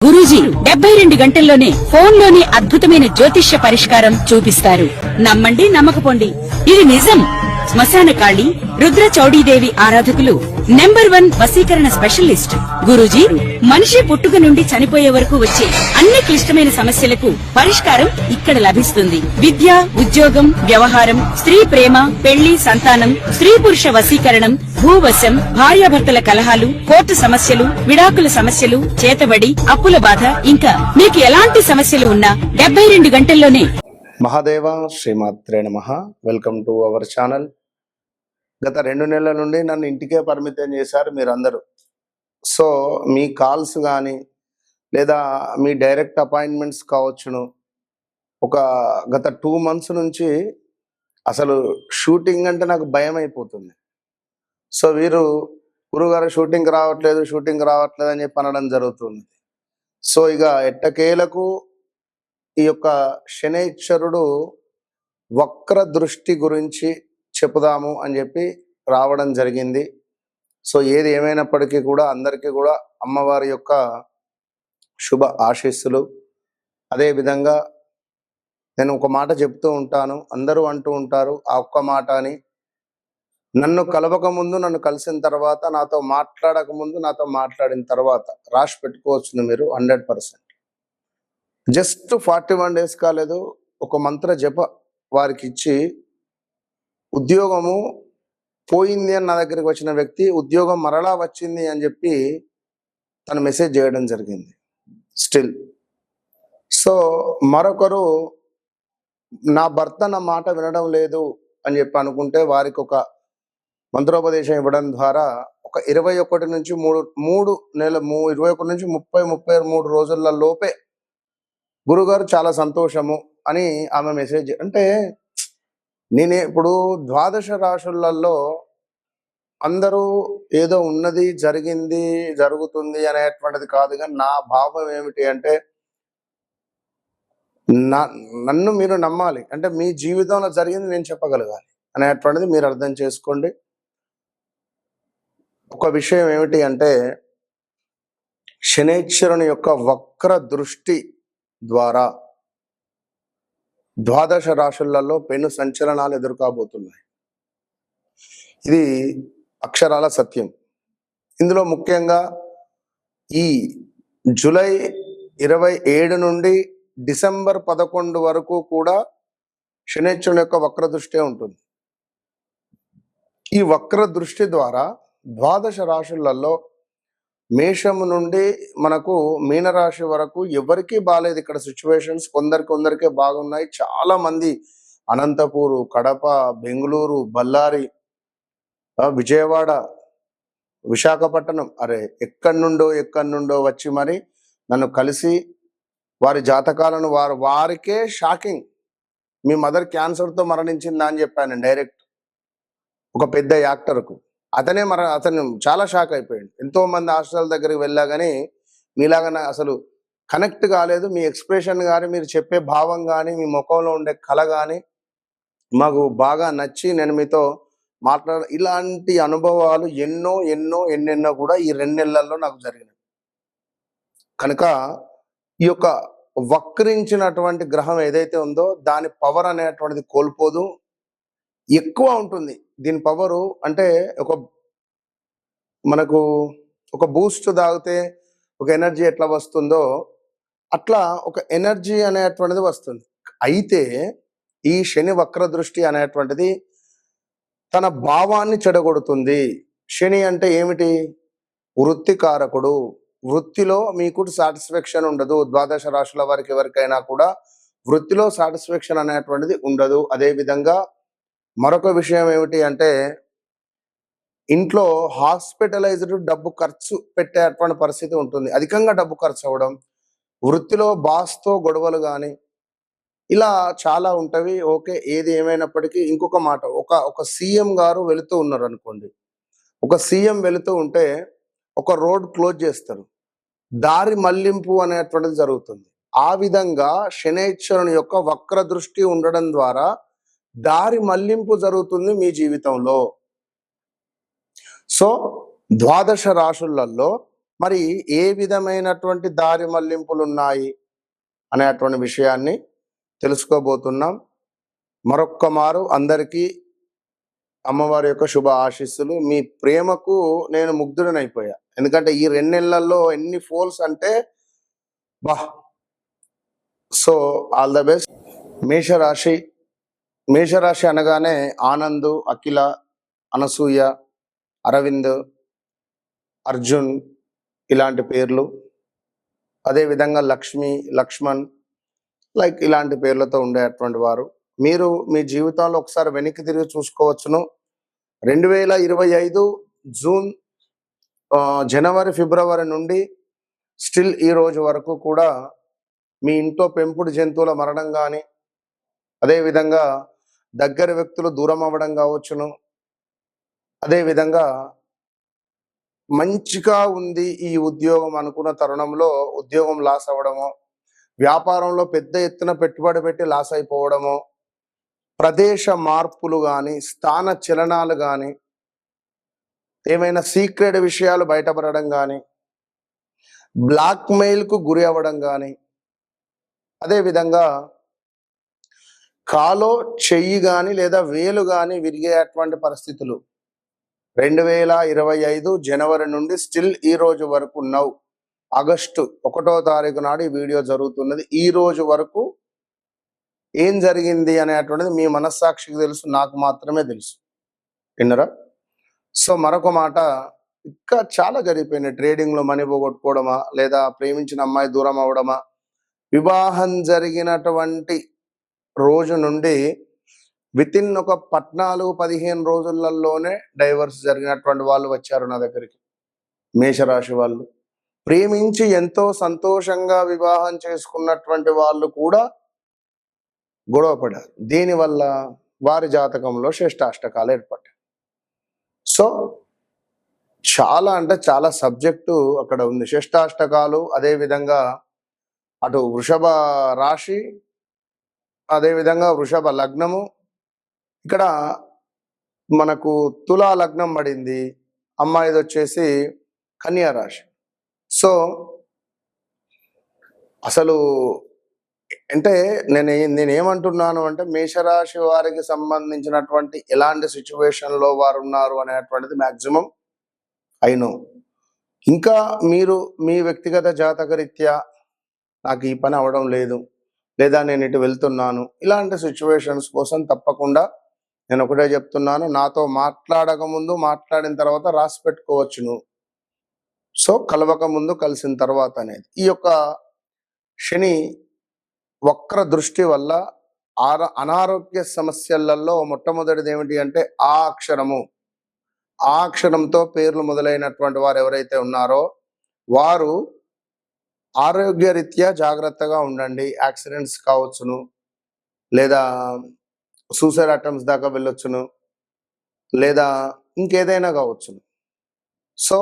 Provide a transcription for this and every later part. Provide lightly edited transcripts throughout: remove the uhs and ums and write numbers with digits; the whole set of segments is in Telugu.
గురూజీ 72 గంటల్లోనే ఫోన్ లోని అద్భుతమైన జ్యోతిష్య పరిష్కారం చూపిస్తారు. నమ్మండి, నమ్మకపోండి, ఇది నిజం. శ్మశాన కాళి రుద్ర చౌడీదేవి ఆరాధకులు నంబర్ 1 వశీకరణ స్పెషలిస్ట్ గురూజీ. మనిషి పుట్టుక నుండి చనిపోయే వరకు వచ్చే అన్ని క్లిష్టమైన సమస్యలకు పరిష్కారం ఇక్కడ లభిస్తుంది. విద్య, ఉద్యోగం, వ్యవహారం, స్త్రీ ప్రేమ, పెళ్లి, సంతానం, స్త్రీ పురుష వశీకరణం, భూవశం, భార్యాభర్తల కలహాలు, కోర్టు సమస్యలు, విడాకుల సమస్యలు, చేతబడి, అప్పుల బాధ, ఇంకా మీకు ఎలాంటి సమస్యలు ఉన్నా 72 గంటల్లోనే. మహాదేవ శ్రీమాత్రే నమః. Welcome to our channel. గత 2 నెలల నుండి నన్ను ఇంటికే పరిమితం చేశారు మీరందరూ. సో మీ కాల్స్ కానీ లేదా మీ డైరెక్ట్ అపాయింట్మెంట్స్ కావచ్చును. గత 2 months నుంచి అసలు షూటింగ్ అంటే నాకు భయం అయిపోతుంది. సో వీరు గురుగారు షూటింగ్ రావట్లేదు అని చెప్పి అనడం జరుగుతుంది. సో ఇక ఎట్టకేలకు ఈ యొక్క శనైశ్వరుడు వక్ర దృష్టి గురించి చెప్పుదాము అని చెప్పి రావడం జరిగింది. సో ఏది ఏమైనప్పటికీ కూడా అందరికీ కూడా అమ్మవారి యొక్క శుభ ఆశీస్సులు. అదేవిధంగా నేను ఒక మాట చెప్తూ ఉంటాను, అందరూ అంటూ ఉంటారు ఆ ఒక్క మాట అని. నన్ను కలవక ముందు, నన్ను కలిసిన తర్వాత, నాతో మాట్లాడక ముందు, నాతో మాట్లాడిన తర్వాత రాసి పెట్టుకోవచ్చు మీరు 100%. జస్ట్ 41 days కాలేదు, ఒక మంత్ర జప వారికి ఇచ్చి ఉద్యోగము పోయింది అని నా దగ్గరికి వచ్చిన వ్యక్తి ఉద్యోగం మరలా వచ్చింది అని చెప్పి తను మెసేజ్ చేయడం జరిగింది స్టిల్. సో మరొకరు నా భర్త నా మాట వినడం లేదు అని చెప్పి అనుకుంటే వారికి ఒక మంత్రోపదేశం ఇవ్వడం ద్వారా ఒక 21 నుంచి 33 రోజుల లోపే గురుగారు చాలా సంతోషము అని ఆమె మెసేజ్. అంటే నేనే ఇప్పుడు 12 రాశులలో అందరూ ఏదో ఉన్నది, జరిగింది, జరుగుతుంది అనేటువంటిది కాదు. కానీ నా భావం ఏమిటి అంటే నన్ను మీరు నమ్మాలి. అంటే మీ జీవితంలో జరిగింది నేను చెప్పగలగాలి అనేటువంటిది మీరు అర్థం చేసుకోండి. ఒక విషయం ఏమిటి అంటే శనైశ్వరుని యొక్క వక్ర దృష్టి ద్వారా 12 రాశులలో పెను సంచలనాలు ఎదుర్కోబోతున్నాయి. ఇది అక్షరాల సత్యం. ఇందులో ముఖ్యంగా ఈ జూలై 27 నుండి డిసెంబర్ 11 వరకు కూడా శనైశ్వరుని యొక్క వక్ర దృష్టి ఉంటుంది. ఈ వక్ర దృష్టి ద్వారా 12 రాశులలో మేషము నుండి మనకు మీనరాశి వరకు ఎవరికి బాలేదు. ఇక్కడ సిచ్యువేషన్స్ కొందరికే బాగున్నాయి. చాలా మంది అనంతపూరు, కడప, బెంగళూరు, బళ్ళారి, విజయవాడ, విశాఖపట్నం, ఎక్కడి నుండో వచ్చి మరి నన్ను కలిసి వారి జాతకాలను వారికే షాకింగ్. మీ మదర్ క్యాన్సర్తో మరణించిందా అని చెప్పాను డైరెక్ట్ ఒక పెద్ద యాక్టర్కు. అతను చాలా షాక్ అయిపోయాడు. ఎంతో మంది హాస్పిటల్ దగ్గరికి వెళ్ళా కానీ మీలాగా అసలు కనెక్ట్ కాలేదు. మీ ఎక్స్ప్రెషన్ కానీ, మీరు చెప్పే భావం కానీ, మీ ముఖంలో ఉండే కళ కానీ మాకు బాగా నచ్చి నేను మీతో ఇలాంటి అనుభవాలు ఎన్నెన్నో కూడా ఈ 2 నెలల్లో నాకు జరిగినాయి. కనుక ఈ యొక్క వక్రించినటువంటి గ్రహం ఏదైతే ఉందో దాని పవర్ అనేటువంటిది కోల్పోదు, ఎక్కువ ఉంటుంది. దీని పవరు అంటే మనకు ఒక బూస్ట్ తాగితే ఒక ఎనర్జీ ఎట్లా వస్తుందో అట్లా ఒక ఎనర్జీ అనేటువంటిది వస్తుంది. అయితే ఈ శని వక్ర దృష్టి అనేటువంటిది తన భావాన్ని చెడగొడుతుంది. శని అంటే ఏమిటి? వృత్తికారకుడు. వృత్తిలో మీకు సాటిస్ఫాక్షన్ ఉండదు. 12 రాశుల వారికి ఎవరికైనా కూడా వృత్తిలో సాటిస్ఫాక్షన్ అనేటువంటిది ఉండదు. అదేవిధంగా మరొక విషయం ఏమిటి అంటే ఇంట్లో హాస్పిటలైజ్డ్ డబ్బు ఖర్చు పెట్టేటువంటి పరిస్థితి ఉంటుంది. అధికంగా డబ్బు ఖర్చు అవ్వడం, వృత్తిలో బాస్తో గొడవలు కానీ ఇలా చాలా ఉంటవి. ఓకే, ఏది ఏమైనప్పటికీ ఇంకొక మాట, ఒక సీఎం గారు వెళుతూ ఉన్నారు అనుకోండి. ఒక సీఎం వెళుతూ ఉంటే ఒక రోడ్ క్లోజ్ చేస్తారు, దారి మళ్లింపు అనేటువంటిది జరుగుతుంది. ఆ విధంగా శనైశ్వరుని యొక్క వక్ర దృష్టి ఉండడం ద్వారా దారి మళ్లింపు జరుగుతుంది మీ జీవితంలో. సో 12 రాశులలో మరి ఏ విధమైనటువంటి దారి మళ్లింపులు ఉన్నాయి అనేటువంటి విషయాన్ని తెలుసుకోబోతున్నాం. మరొక్క మారు అందరికీ అమ్మవారి యొక్క శుభ ఆశీస్సులు. మీ ప్రేమకు నేను ముగ్ధుడనైపోయా. ఎందుకంటే ఈ 2 నెలల్లో ఎన్ని ఫోల్స్ అంటే బా. So all the best. మేషరాశి. మేషరాశి అనగానే ఆనంద్, అఖిల, అనసూయ, అరవింద్, అర్జున్ ఇలాంటి పేర్లు, అదేవిధంగా లక్ష్మి, లక్ష్మణ్ లైక్ ఇలాంటి పేర్లతో ఉండేటువంటి వారు. మీరు మీ జీవితంలో ఒకసారి వెనక్కి తిరిగి చూసుకోవచ్చును. 2025 జూన్, జనవరి, ఫిబ్రవరి నుండి స్టిల్ ఈ రోజు వరకు కూడా మీ ఇంట్లో పెంపుడు జంతువుల మరణం కానీ, అదేవిధంగా దగ్గర వ్యక్తులు దూరం అవ్వడం కావచ్చును, అదేవిధంగా మంచిగా ఉంది ఈ ఉద్యోగం అనుకున్న తరుణంలో ఉద్యోగం లాస్ అవ్వడము, వ్యాపారంలో పెద్ద ఎత్తున పెట్టుబడి పెట్టి లాస్ అయిపోవడము, ప్రదేశ మార్పులు కానీ, స్థాన చలనాలు కానీ, ఏమైనా సీక్రెట్ విషయాలు బయటపడడం కానీ, బ్లాక్మెయిల్కు గురి అవ్వడం కానీ, అదేవిధంగా కాలో చెయ్యి కానీ లేదా వేలు కానీ విరిగేటువంటి పరిస్థితులు 2025 జనవరి నుండి స్టిల్ ఈ రోజు వరకు ఆగస్టు 1వ తారీఖు నాడు ఈ వీడియో జరుగుతున్నది. ఈ రోజు వరకు ఏం జరిగింది అనేటువంటిది మీ మనస్సాక్షికి తెలుసు, నాకు మాత్రమే తెలుసు. విన్నరా? సో మరొక మాట, ఇంకా చాలా జరిగిపోయినాయి. ట్రేడింగ్లో మనీ పోగొట్టుకోవడమా, లేదా ప్రేమించిన అమ్మాయి దూరం అవడమా, వివాహం జరిగినటువంటి రోజు నుండి వితిన్ ఒక 14-15 రోజులలోనే డైవర్స్ జరిగినటువంటి వాళ్ళు వచ్చారు నా దగ్గరికి. మేషరాశి వాళ్ళు ప్రేమించి ఎంతో సంతోషంగా వివాహం చేసుకున్నటువంటి వాళ్ళు కూడా గొడవపడారు. దీనివల్ల వారి జాతకంలో శ్రేష్టాష్టకాలు ఏర్పడ్డాయి. సో చాలా అంటే చాలా సబ్జెక్టు అక్కడ ఉంది. శ్రేష్టాష్టకాలు, అదేవిధంగా అటు వృషభ రాశి, అదేవిధంగా వృషభ లగ్నము, ఇక్కడ మనకు తులా లగ్నం పడింది, అమ్మాయిది వచ్చేసి కన్యా రాశి. సో అసలు అంటే నేనేమంటున్నాను అంటే, మేషరాశి వారికి సంబంధించినటువంటి ఎలాంటి సిచ్యువేషన్లో వారు ఉన్నారు అనేటువంటిది మ్యాక్సిమం అయినో. ఇంకా మీరు మీ వ్యక్తిగత జాతక రీత్యా నాకు ఈ పని అవడం లేదు, లేదా నేను ఇటు వెళ్తున్నాను, ఇలాంటి సిచ్యువేషన్స్ కోసం తప్పకుండా నేను ఒకటే చెప్తున్నాను, నాతో మాట్లాడక ముందు మాట్లాడిన తర్వాత రాసి పెట్టుకోవచ్చును. సో కలవక ముందు కలిసిన తర్వాత అనేది. ఈ యొక్క శని వక్ర దృష్టి వల్ల అనారోగ్య సమస్యలలో మొట్టమొదటిది ఏమిటి అంటే ఆ అక్షరంతో పేర్లు మొదలైనటువంటి వారు ఎవరైతే ఉన్నారో వారు ఆరోగ్య రీత్యా జాగ్రత్తగా ఉండండి. యాక్సిడెంట్స్ కావచ్చును, లేదా సూసైడ్ అటెంప్ట్స్ దాకా వెళ్ళొచ్చును, లేదా ఇంకేదైనా కావచ్చును. సో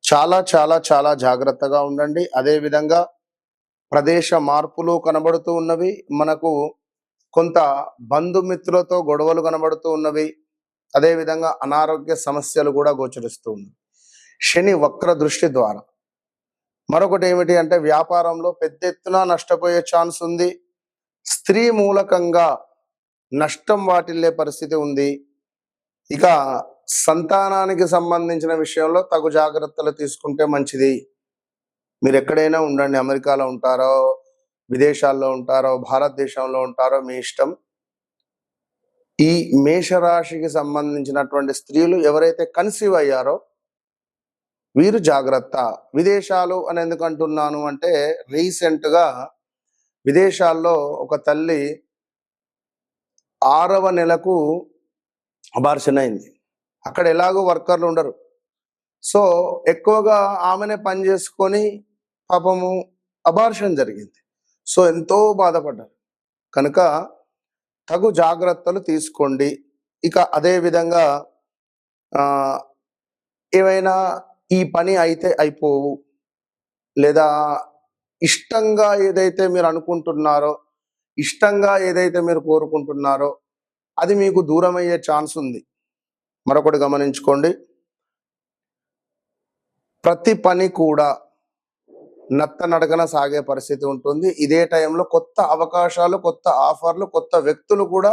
చాలా చాలా చాలా జాగ్రత్తగా ఉండండి. అదేవిధంగా ప్రదేశ మార్పులు కనబడుతూ ఉన్నవి, మనకు కొంత బంధుమిత్రులతో గొడవలు కనబడుతూ ఉన్నవి, అదేవిధంగా అనారోగ్య సమస్యలు కూడా గోచరిస్తూ ఉన్నాయి శని వక్ర దృష్టి ద్వారా. మరొకటి ఏమిటి అంటే, వ్యాపారంలో పెద్ద ఎత్తున నష్టపోయే ఛాన్స్ ఉంది. స్త్రీ మూలకంగా నష్టం వాటిల్లే పరిస్థితి ఉంది. ఇక సంతానానికి సంబంధించిన విషయంలో తగు జాగ్రత్తలు తీసుకుంటే మంచిది. మీరు ఎక్కడైనా ఉండండి, అమెరికాలో ఉంటారో, విదేశాల్లో ఉంటారో, భారతదేశంలో ఉంటారో, మీ ఇష్టం. ఈ మేషరాశికి సంబంధించినటువంటి స్త్రీలు ఎవరైతే కన్సీవ్ అయ్యారో వీరు జాగ్రత్త. విదేశాలు అని ఎందుకు అంటున్నాను అంటే, రీసెంట్గా విదేశాల్లో ఒక తల్లి 6వ నెలకు అబార్షన్ అయింది. అక్కడ ఎలాగో వర్కర్లు ఉండరు, సో ఎక్కువగా ఆమెనే పని చేసుకొని పాపము అబార్షన్ జరిగింది. సో ఎంతో బాధపడ్డారు. కనుక తగు జాగ్రత్తలు తీసుకోండి. ఇక అదే విధంగా ఏమైనా ఈ పని అయితే అయిపోవు, లేదా ఇష్టంగా ఏదైతే మీరు అనుకుంటున్నారో, ఇష్టంగా ఏదైతే మీరు కోరుకుంటున్నారో అది మీకు దూరం అయ్యే ఛాన్స్ ఉంది. మరొకటి గమనించుకోండి, ప్రతి పని కూడా నత్తనడకన సాగే పరిస్థితి ఉంటుంది. ఇదే టైంలో కొత్త అవకాశాలు, కొత్త ఆఫర్లు, కొత్త వ్యక్తులు కూడా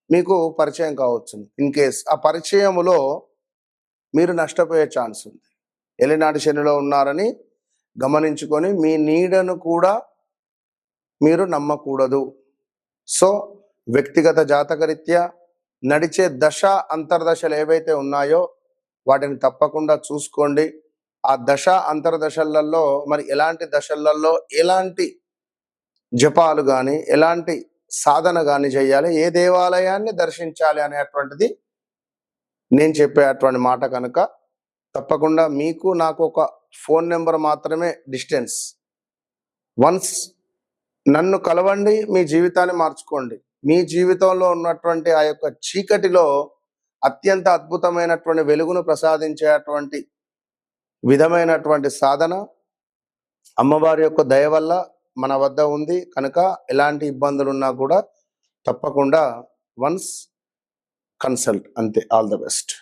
మీకు పరిచయం కావచ్చు. ఇన్ కేస్ ఆ పరిచయములో మీరు నష్టపోయే ఛాన్స్ ఉంది. ఎలినాటి శనిలో ఉన్నారని గమనించుకొని మీ నీడను కూడా మీరు నమ్మకూడదు. సో వ్యక్తిగత జాతకరీత్యా నడిచే దశ అంతర్దశలు ఏవైతే ఉన్నాయో వాటిని తప్పకుండా చూసుకోండి. ఆ దశ అంతర్దశలలో మరి ఎలాంటి దశలలో ఎలాంటి జపాలు కానీ ఎలాంటి సాధన కానీ చేయాలి, ఏ దేవాలయాన్ని దర్శించాలి అనేటువంటిది నేను చెప్పేటువంటి మాట కనుక తప్పకుండా మీకు నాకు ఒక ఫోన్ నెంబర్ మాత్రమే డిస్టెన్స్. వన్స్ నన్ను కలవండి, మీ జీవితాన్ని మార్చుకోండి. మీ జీవితంలో ఉన్నటువంటి ఆ యొక్క చీకటిలో అత్యంత అద్భుతమైనటువంటి వెలుగును ప్రసాదించేటువంటి విధమైనటువంటి సాధన అమ్మవారి యొక్క దయ వల్ల మన వద్ద ఉంది కనుక ఎలాంటి ఇబ్బందులు ఉన్నా కూడా తప్పకుండా వన్స్ కన్సల్ట్. అంతే. All the best.